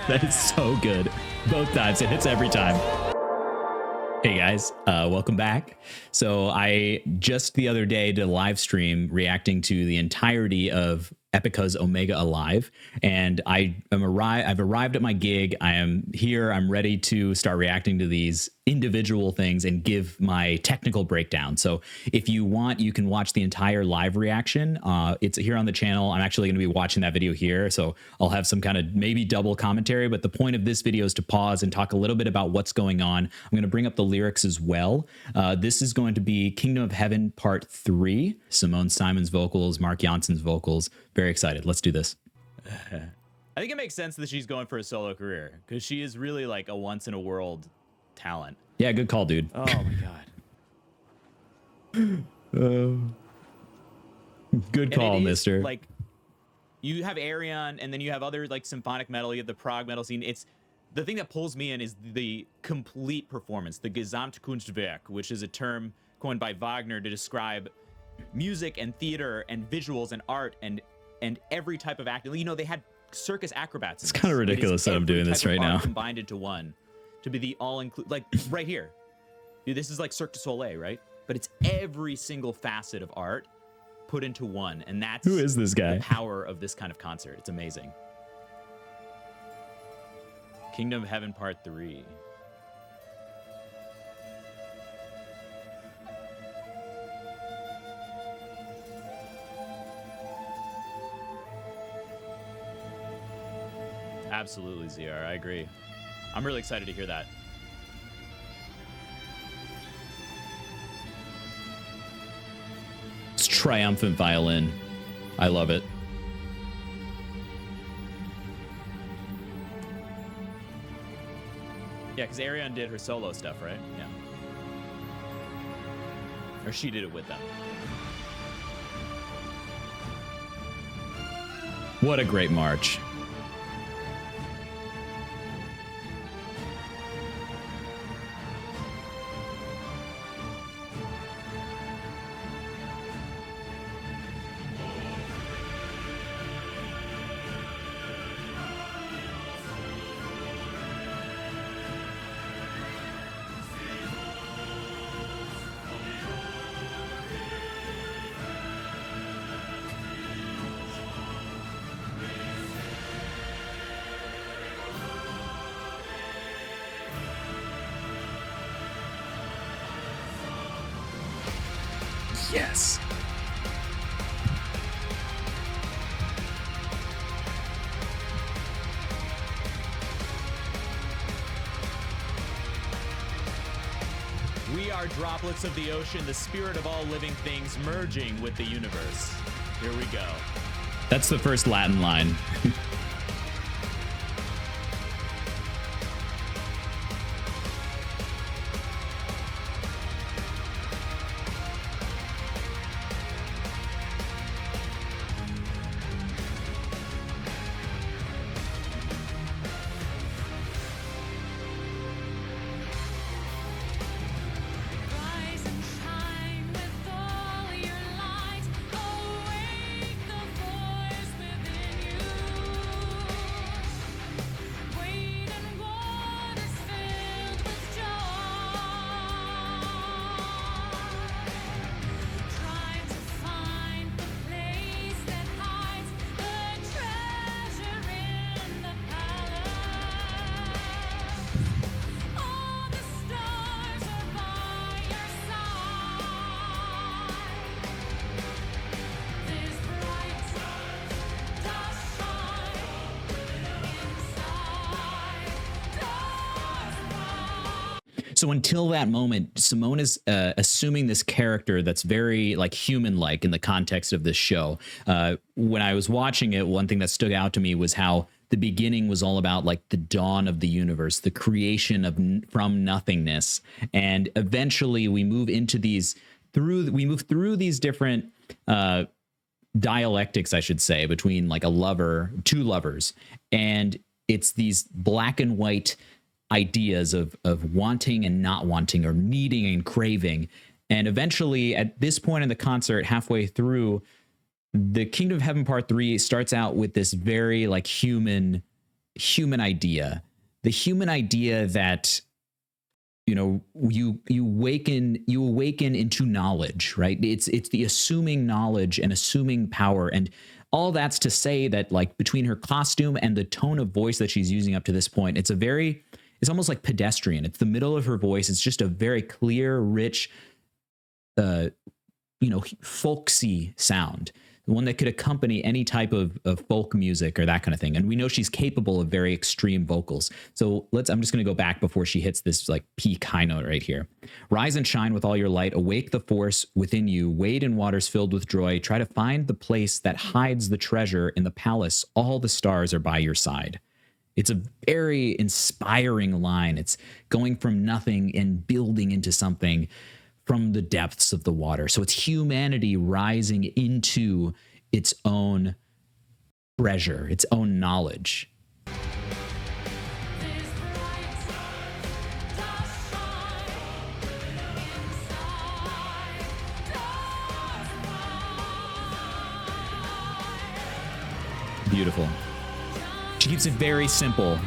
That is so good. Both times. It hits every time. Hey guys, welcome back. So I just the other day did a live stream reacting to the entirety of Epica's Omega Alive, and I've arrived at my gig. I am here. I'm ready to start reacting to these individual things and give my technical breakdown. So if you want, you can watch the entire live reaction. It's here on the channel. I'm actually going to be watching that video here, so I'll have some kind of maybe double commentary, but the point of this video is to pause and talk a little bit about what's going on. I'm going to bring up the lyrics as well. This is going to be Kingdom of Heaven Part 3. Simone Simons vocals, Mark Janssen's vocals. Very excited. Let's do this. I think it makes sense that she's going for a solo career because she is really like a once in a world talent. Yeah, good call, dude. Oh my god. Good call, mister. Like, you have Arion, and then you have other like symphonic metal. You have the prog metal scene. It's the thing that pulls me in is the complete performance, the Gesamtkunstwerk, which is a term coined by Wagner to describe music and theater and visuals and art and every type of acting. You know, they had circus acrobats. It's kind of ridiculous that I'm doing this right now. Combined into one to be the all-inclusive, like right here. Dude, this is like Cirque du Soleil, right? But it's every single facet of art put into one, and that's who is this guy? The power of this kind of concert. It's amazing. Kingdom of Heaven Part 3. Absolutely, ZR. I agree. I'm really excited to hear that. It's triumphant violin. I love it. Yeah, because Arion did her solo stuff, right? Yeah. Or she did it with them. What a great march. Yes. We are droplets of the ocean, the spirit of all living things merging with the universe. Here we go. That's the first Latin line. So until that moment, Simone is assuming this character that's very like human-like in the context of this show. When I was watching it, one thing that stood out to me was how the beginning was all about like the dawn of the universe, the creation of from nothingness, and eventually we move into these through these different dialectics, I should say, between like two lovers, and it's these black and white ideas of wanting and not wanting, or needing and craving. And eventually at this point in the concert, halfway through, the Kingdom of Heaven Part 3 starts out with this very like human human idea, the human idea that, you know, you awaken into knowledge, right? It's the assuming knowledge and assuming power, and all that's to say that, like, between her costume and the tone of voice that she's using up to this point, it's almost like pedestrian. It's the middle of her voice. It's just a very clear, rich, uh, folksy sound, one that could accompany any type of folk music or that kind of thing. And we know she's capable of very extreme vocals. So I'm just going to go back before she hits this like peak high note right here. Rise and shine with all your light. Awake the force within you. Wade in waters filled with joy. Try to find the place that hides the treasure in the palace. All the stars are by your side. It's a very inspiring line. It's going from nothing and building into something from the depths of the water. So it's humanity rising into its own treasure, its own knowledge. Beautiful. She keeps it very simple.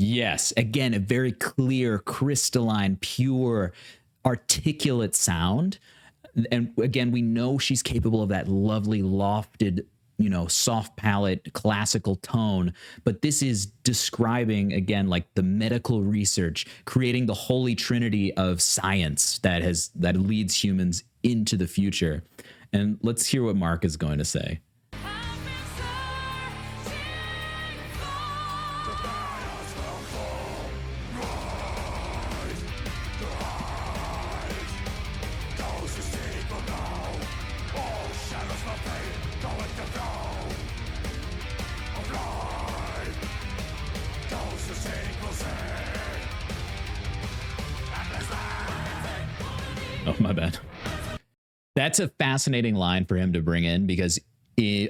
Yes, again, a very clear, crystalline, pure, articulate sound. And again, we know she's capable of that lovely, lofted, soft palate, classical tone. But this is describing, again, like the medical research, creating the holy trinity of science that leads humans into the future. And let's hear what Mark is going to say. Oh, my bad. That's a fascinating line for him to bring in, because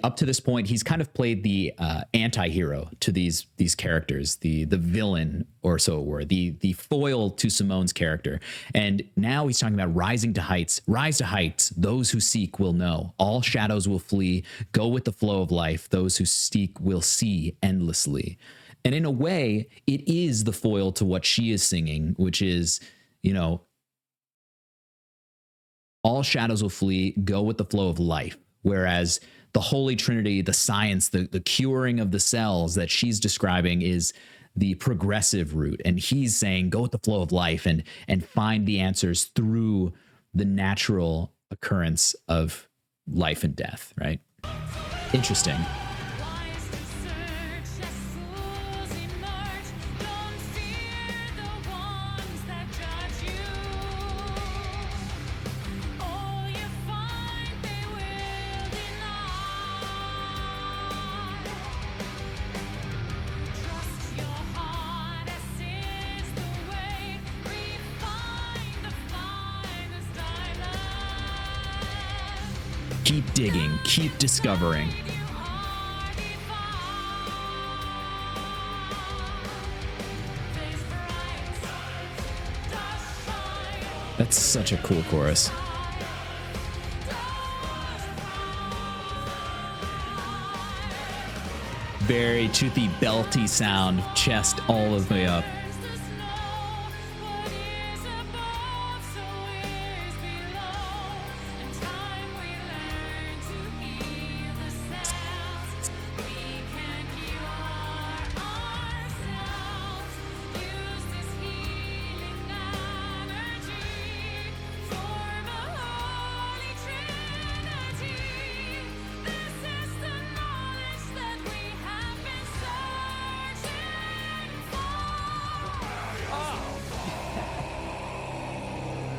up to this point, he's kind of played the anti-hero to these characters, the villain, or so it were, the foil to Simone's character. And now he's talking about rising to heights. Rise to heights. Those who seek will know. All shadows will flee. Go with the flow of life. Those who seek will see endlessly. And in a way, it is the foil to what she is singing, which is, all shadows will flee, go with the flow of life. Whereas the Holy Trinity, the science, the curing of the cells that she's describing is the progressive route. And he's saying, go with the flow of life and find the answers through the natural occurrence of life and death, right? Interesting. Keep digging, keep discovering. That's such a cool chorus. Very toothy, belty sound, chest all the way up.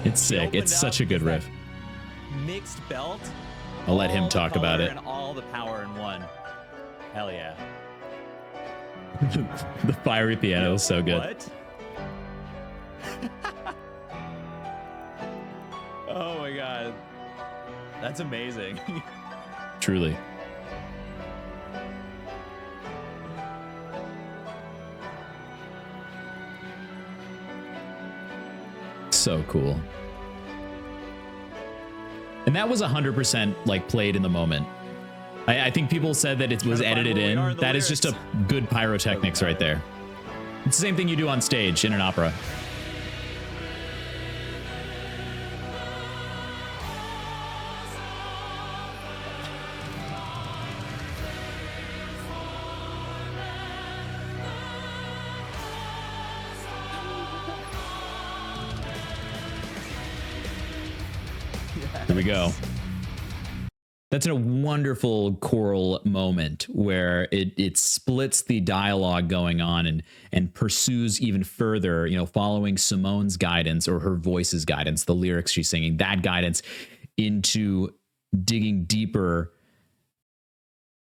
It's sick. It's such a good riff. Mixed belt. I'll let him talk about it. And all the power in one. Hell yeah. The fiery piano is so good. What? Oh my god. That's amazing. Truly. So cool. And that was 100% like played in the moment. I think people said that it was edited in. That is just a good pyrotechnics right there. It's the same thing you do on stage in an opera. Here we go. That's a wonderful choral moment where it splits the dialogue going on and pursues even further, you know, following Simone's guidance or her voice's guidance, the lyrics she's singing, that guidance into digging deeper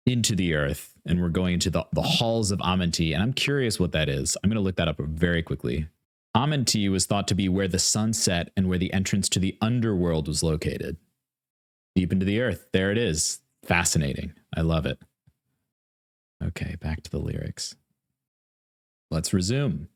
into the earth. And we're going into the halls of Amenti. And I'm curious what that is. I'm going to look that up very quickly. Amenti was thought to be where the sun set and where the entrance to the underworld was located. Deep into the earth. There it is. Fascinating. I love it. Okay, back to the lyrics. Let's resume.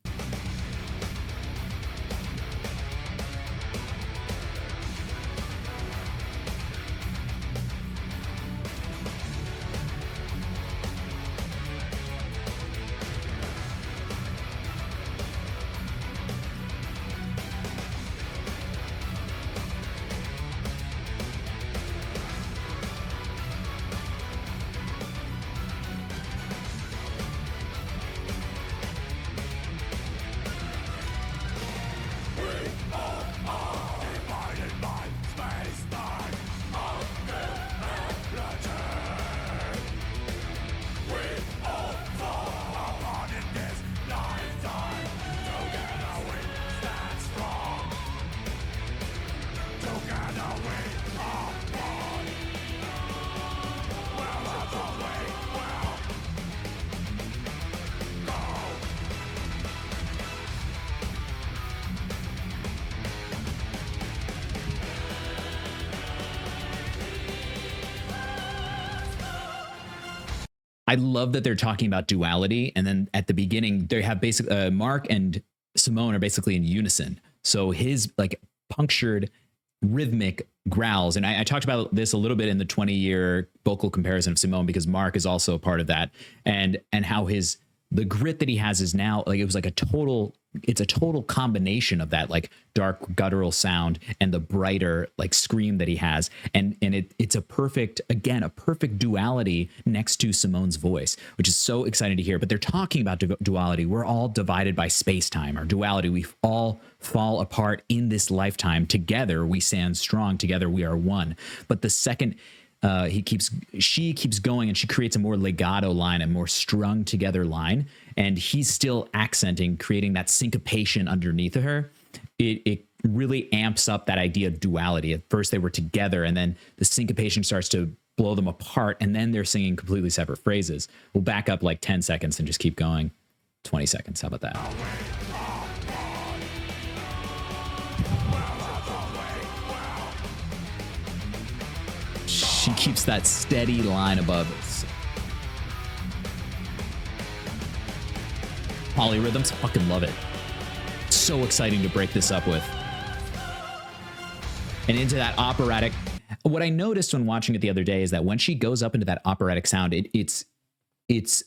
I love that they're talking about duality. And then at the beginning, they have basically Mark and Simone are basically in unison. So his like punctured rhythmic growls. And I talked about this a little bit in the 20-year vocal comparison of Simone, because Mark is also a part of that. And how the grit that he has is now like, it's a total combination of that like dark guttural sound and the brighter like scream that he has. And it's a perfect duality next to Simone's voice, which is so exciting to hear. But they're talking about duality. We're all divided by space-time, or duality. We all fall apart in this lifetime. Together we stand strong. Together we are one. But the second she keeps going, and she creates a more legato line, a more strung together line, and he's still accenting, creating that syncopation underneath of her. It really amps up that idea of duality. At first they were together, and then the syncopation starts to blow them apart, and then they're singing completely separate phrases. We'll back up like 10 seconds and just keep going. 20 seconds. How about that? She keeps that steady line above us. Polyrhythms, fucking love it. So exciting to break this up with. And into that operatic. What I noticed when watching it the other day is that when she goes up into that operatic sound, it's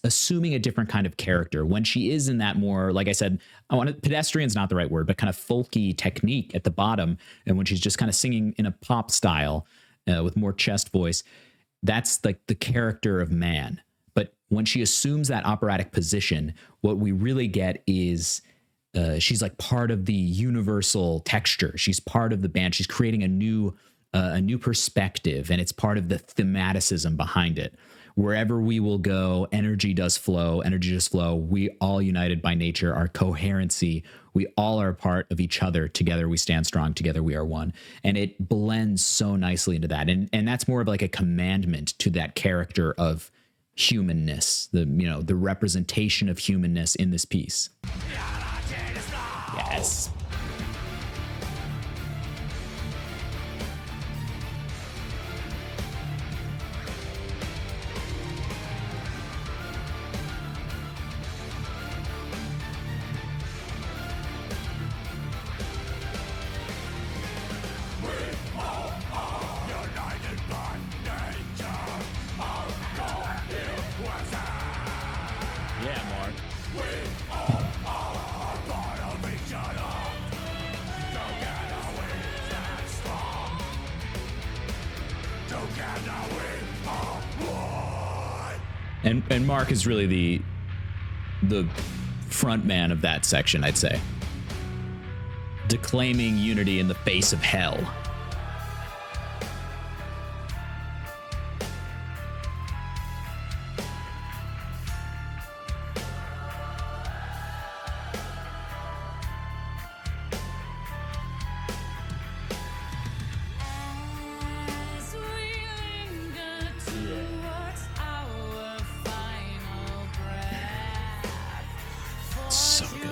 assuming a different kind of character. When she is in that more, like I said, pedestrian's not the right word, but kind of folky technique at the bottom, and when she's just kind of singing in a pop style, with more chest voice, that's like the character of man. But when she assumes that operatic position, what we really get is she's like part of the universal texture. She's part of the band. She's creating a new perspective, and it's part of the thematicism behind it. Wherever we will go, energy does flow. Energy does flow. We all united by nature, our coherency. We all are a part of each other. Together we stand strong. Together we are one. And it blends so nicely into that. And that's more of like a commandment to that character of humanness, the the representation of humanness in this piece. Yes. Yeah, Mark. And Mark is really the front man of that section, I'd say. Declaiming unity in the face of hell. So good.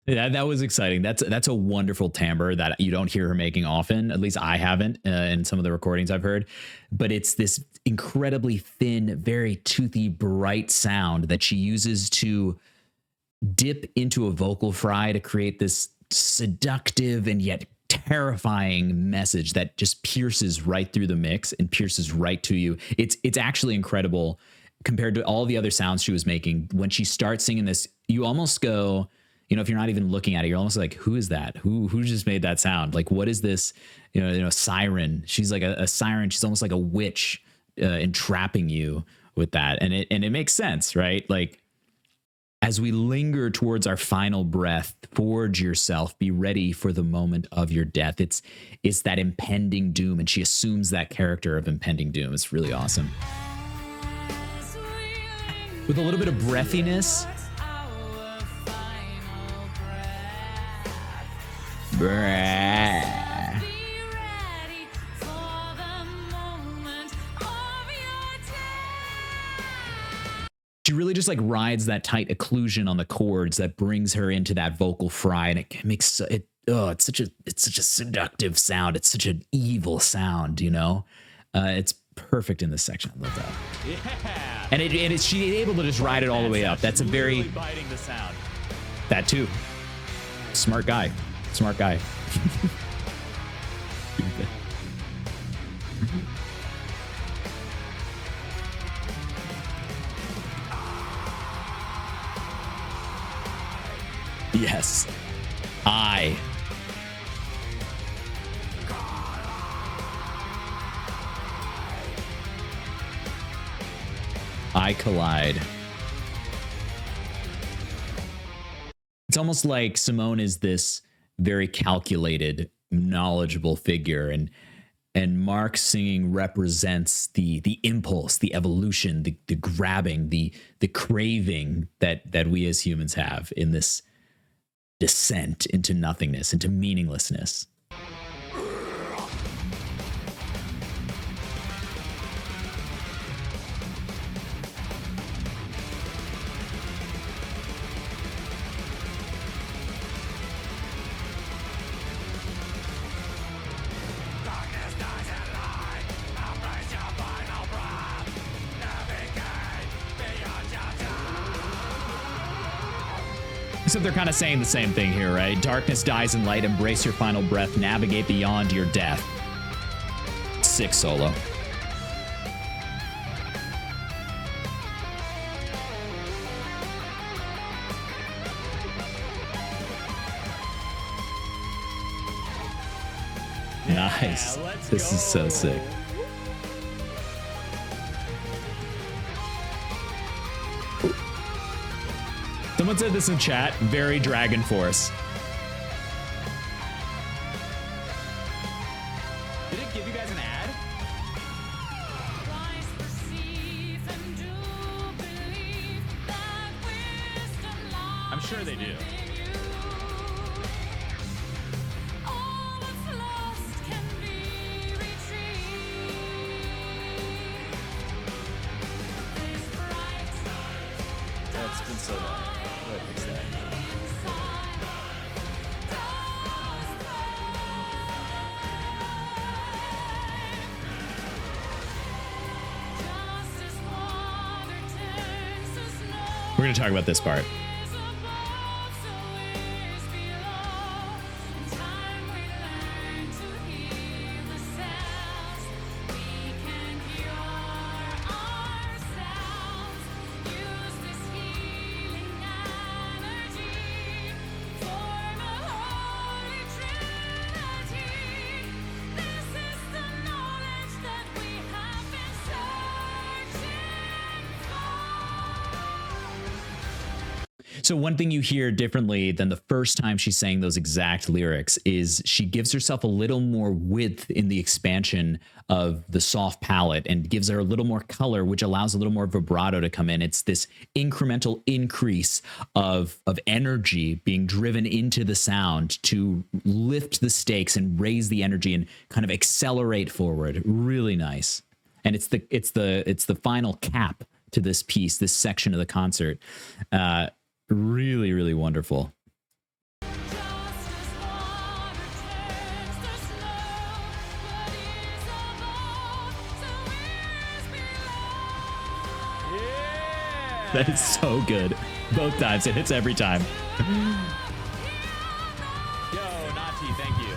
Yeah. That was exciting. That's a wonderful timbre that you don't hear her making often. At least I haven't in some of the recordings I've heard. But it's this incredibly thin, very toothy, bright sound that she uses to dip into a vocal fry to create this seductive and yet terrifying message that just pierces right through the mix and pierces right to you. It's actually incredible compared to all the other sounds she was making. When she starts singing this, you almost go, if you're not even looking at it, you're almost like, who is that? Who just made that sound? Like, what is this? Siren. She's like a siren. She's almost like a witch entrapping you with that. And it makes sense, right? Like, as we linger towards our final breath, forge yourself, be ready for the moment of your death. It's that impending doom, and she assumes that character of impending doom. It's really awesome. With a little bit of breathiness. Breath. She really just like rides that tight occlusion on the chords that brings her into that vocal fry, and it makes it. Oh, it's such a seductive sound. It's such an evil sound, It's perfect in this section. I love that. Yeah. And it's she's able to just ride it all the way up. That's a very biting the sound. that too. Smart guy. Yes. I collide. It's almost like Simone is this very calculated, knowledgeable figure, and Mark singing represents the impulse, the evolution, the grabbing, the craving that we as humans have in this descent into nothingness, into meaninglessness. Except they're kind of saying the same thing here, right? Darkness dies in light, embrace your final breath, navigate beyond your death. Sick solo. Nice. This is so sick. Someone said this in chat, very Dragon Force. Did it give you guys an ad? I'm sure they do. We're going to talk about this part. So one thing you hear differently than the first time she's saying those exact lyrics is she gives herself a little more width in the expansion of the soft palette and gives her a little more color, which allows a little more vibrato to come in. It's this incremental increase of energy being driven into the sound to lift the stakes and raise the energy and kind of accelerate forward. Really nice. And it's the final cap to this piece, this section of the concert. Really, really wonderful. That is so good. Both times. It hits every time. Yo, Nati, thank you.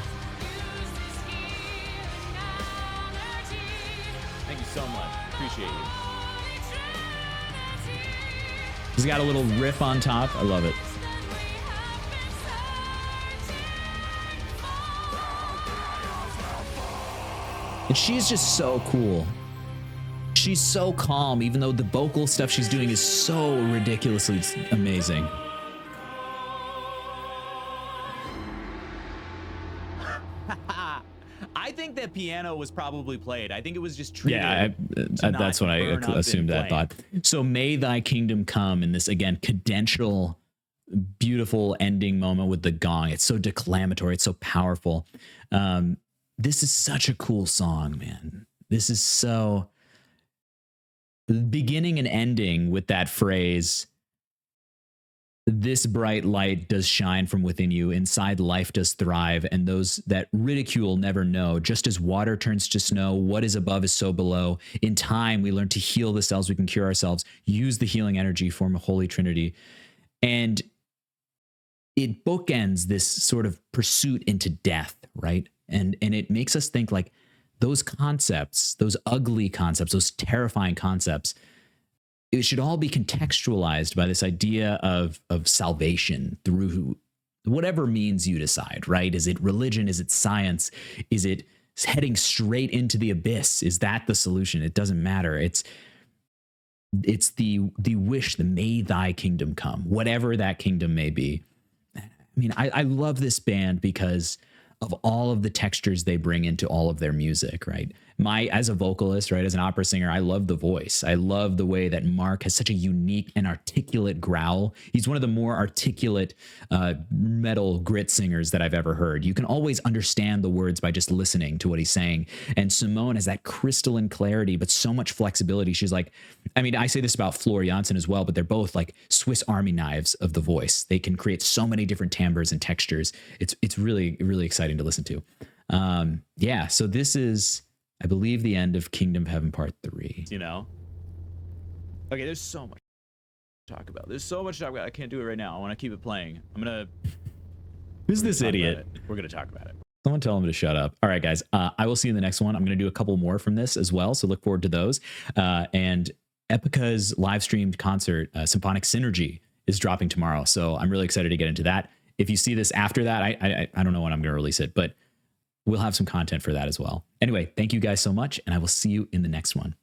Thank you so much. Appreciate you. He's got a little riff on top. I love it. And she's just so cool. She's so calm, even though the vocal stuff she's doing is so ridiculously amazing. I think that piano was probably played. I think it was just treated. Yeah, that's what I assumed that thought. So may thy kingdom come in this, again, cadential, beautiful ending moment with the gong. It's so declamatory. It's so powerful. This is such a cool song, man. This is so... beginning and ending with that phrase, this bright light does shine from within you, inside life does thrive, and those that ridicule never know. Just as water turns to snow, what is above is so below. In time, we learn to heal the selves, we can cure ourselves, use the healing energy, form a holy trinity. And it bookends this sort of pursuit into death, right? And it makes us think like those concepts, those ugly concepts, those terrifying concepts, it should all be contextualized by this idea of salvation through whatever means you decide, right? Is it religion? Is it science? Is it heading straight into the abyss? Is that the solution? It doesn't matter. It's the wish, the may thy kingdom come, whatever that kingdom may be. I mean, I love this band because of all of the textures they bring into all of their music, right? As a vocalist, right, as an opera singer, I love the voice. I love the way that Mark has such a unique and articulate growl. He's one of the more articulate metal grit singers that I've ever heard. You can always understand the words by just listening to what he's saying. And Simone has that crystalline clarity, but so much flexibility. She's like, I mean, I say this about Flor Jansen as well, but they're both like Swiss Army knives of the voice. They can create so many different timbres and textures. It's really, really exciting to listen to. Yeah, so this is, I believe, the end of Kingdom of Heaven Part 3. You know? Okay, there's so much to talk about. There's so much to talk about. I can't do it right now. I want to keep it playing. Who's this idiot? We're going to talk about it. Someone tell him to shut up. All right, guys. I will see you in the next one. I'm going to do a couple more from this as well, so look forward to those. And Epica's live streamed concert, Symphonic Synergy, is dropping tomorrow. So I'm really excited to get into that. If you see this after that, I don't know when I'm going to release it, but we'll have some content for that as well. Anyway, thank you guys so much, and I will see you in the next one.